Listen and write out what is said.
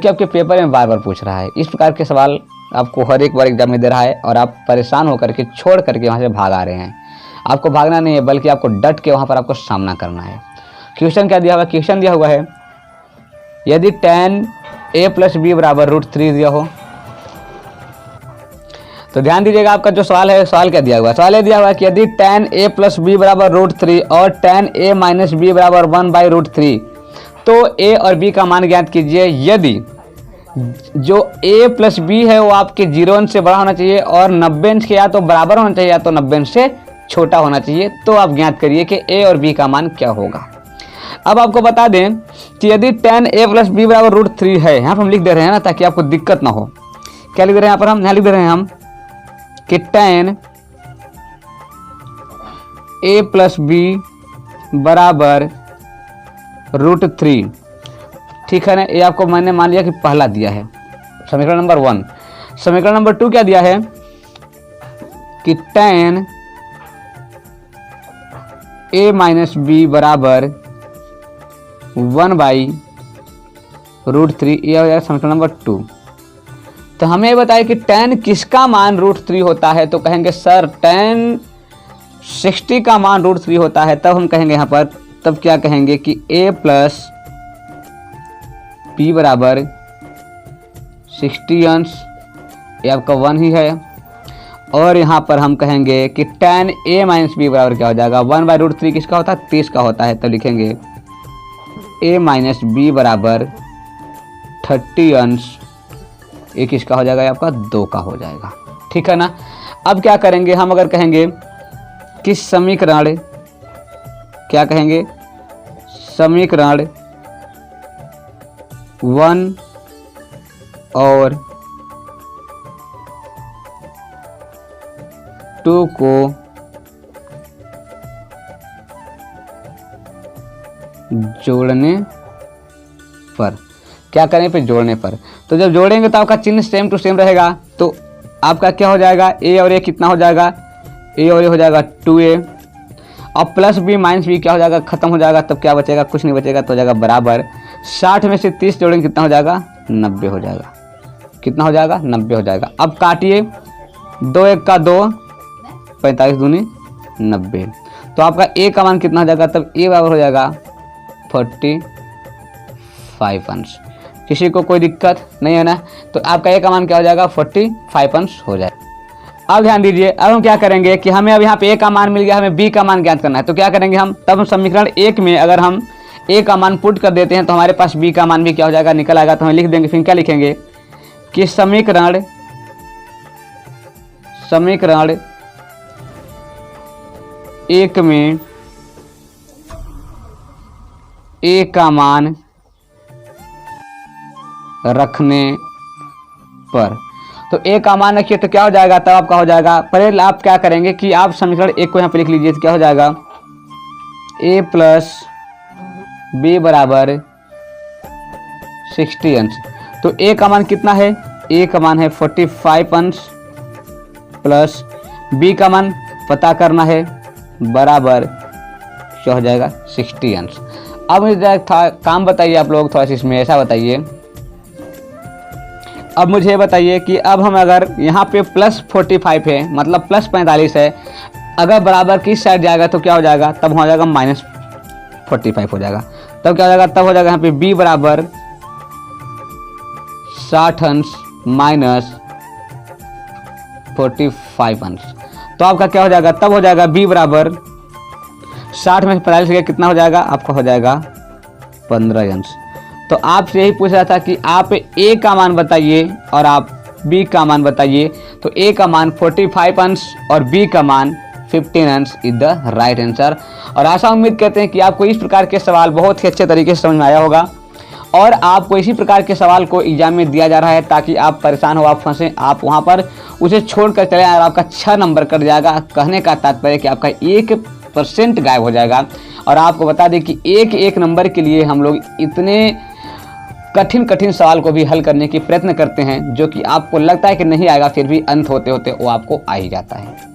कि आपके पेपर में बार बार पूछ रहा है। इस प्रकार के सवाल आपको हर एक बार एग्जाम में दे रहा है और आप परेशान होकर के छोड़ करके वहाँ से भाग आ रहे हैं। आपको भागना नहीं है, बल्कि आपको डट के वहाँ पर आपको सामना करना है। क्वेश्चन क्या दिया हुआ? क्वेश्चन दिया हुआ है यदि tan a + b = √3 दिया हो तो ध्यान दीजिएगा, आपका जो सवाल है, सवाल क्या दिया हुआ है? सवाल ये दिया हुआ है कि यदि tan a + b = √3 और tan a - b = 1/√3 तो a और b का मान ज्ञात कीजिए। यदि जो a + b है वो आपके 0 अंश से बड़ा होना चाहिए और 90 अंश के या तो बराबर होना चाहिए या तो 90 अंश से छोटा होना चाहिए, तो आप ज्ञात करिए कि a और b का मान क्या होगा। अब आपको बता दें कि यदि tan a + b = √3 है, यहाँ पर हम लिख दे रहे हैं ना ताकि आपको दिक्कत ना हो। क्या लिख दे रहे हैं यहाँ पर? हम यहाँ लिख दे रहे हैं हम कि tan a + b = √3, ठीक है ना। ये आपको मैंने मान लिया कि पहला दिया है, समीकरण नंबर 1। समीकरण नंबर 2 क्या दिया है कि tan a - b = 1/√3, ये हो जाएगा समीकरण नंबर 2। तो हमें बताया कि tan किसका मान √3 होता है, तो कहेंगे सर tan 60 का मान √3 होता है। तब हम कहेंगे यहाँ पर, तब क्या कहेंगे कि a + b = 60 अंश, ये आपका 1 ही है। और यहाँ पर हम कहेंगे कि tan a - b बराबर क्या हो जाएगा? 1/√3 किसका होता है? 30 का होता है। तो लिखेंगे a - b = 30 अंश, ये किसका हो जाएगा? आपका 2 का हो जाएगा, ठीक है ना। अब क्या करेंगे हम? अगर कहेंगे कि समीकरण, क्या कहेंगे? समीकरण 1 और 2 को जोड़ने पर, क्या करें? फिर जोड़ने पर, तो जब जोड़ेंगे तो आपका चिन्ह सेम टू सेम रहेगा। तो आपका क्या हो जाएगा? a और a कितना हो जाएगा? a और a हो जाएगा 2a, और प्लस b माइनस b क्या हो जाएगा? खत्म हो जाएगा। तब क्या बचेगा? कुछ नहीं बचेगा, तो हो जाएगा बराबर 60 में से 30 जोड़ेंगे कितना हो जाएगा? 90 हो जाएगा। कितना हो जाएगा? 90 हो जाएगा। अब काटिए, 2 1 का 2, 45 दूनी 90। तो आपका a का मान कितना हो जाएगा? तब a बराबर हो जाएगा 45 अंश। किसी को कोई दिक्कत नहीं है ना? तो आपका a का मान क्या हो जाएगा? 45 अंश हो जाएगा। अब ध्यान दीजिए, अब हम क्या करेंगे कि हमें अब यहाँ पे a का मान मिल गया, हमें b का मान ज्ञात करना है। तो क्या करेंगे हम? तब हम समीकरण 1 में अगर हम a का मान पुट कर देते हैं तो हमारे पास b का मान भी क्या हो जाएगा? निकल आएगा। तो हम लिख देंगे, फिर क्या लिखेंगे कि समीकरण 1 में a का मान रखने पर, तो a का मान रखिए तो क्या हो जाएगा? तब आपका हो जाएगा, पहले आप क्या करेंगे कि आप समीकरण 1 को यहाँ पे लिख लीजिए। तो क्या हो जाएगा? a + b = 60 अंश। तो a का मान कितना है? a का मान है 45 अंश, प्लस b का मान पता करना है, बराबर क्या हो जाएगा? 60 अंश। अब मुझे काम बताइए आप लोग, थोड़ा सा इसमें ऐसा बताइए। अब मुझे बताइए कि अब हम अगर यहाँ पे +45 है, मतलब +45 है, अगर बराबर किस साइड जाएगा तो क्या हो जाएगा? तब हो जाएगा -45 हो जाएगा। तब क्या हो जाएगा? तब हो जाएगा यहाँ पे b = 60 अंश -45 अंश। तो आपका क्या हो जाएगा? तब हो जाएगा b = 60 में 45 गया, कितना हो जाएगा? आपका हो जाएगा 15 अंश। तो आपसे यही पूछ रहा था कि आप a का मान बताइए और आप b का मान बताइए। तो a का मान 45 अंश और b का मान 15 अंश इज द राइट आंसर। और आशा उम्मीद करते हैं कि आपको इस प्रकार के सवाल बहुत ही अच्छे तरीके से समझ में आया होगा और आपको इसी प्रकार के सवाल को एग्जाम में दिया जा रहा है ताकि आप परेशान हो, आप फंसे, आप वहाँ पर उसे छोड़कर चले आए और आपका 6 नंबर कट जाएगा। कहने का तात्पर्य कि आपका 1% गायब हो जाएगा। और आपको बता दें कि एक नंबर के लिए हम लोग इतने कठिन सवाल को भी हल करने की प्रयत्न करते हैं जो कि आपको लगता है कि नहीं आएगा, फिर भी अंत होते होते वो आपको आ ही जाता है।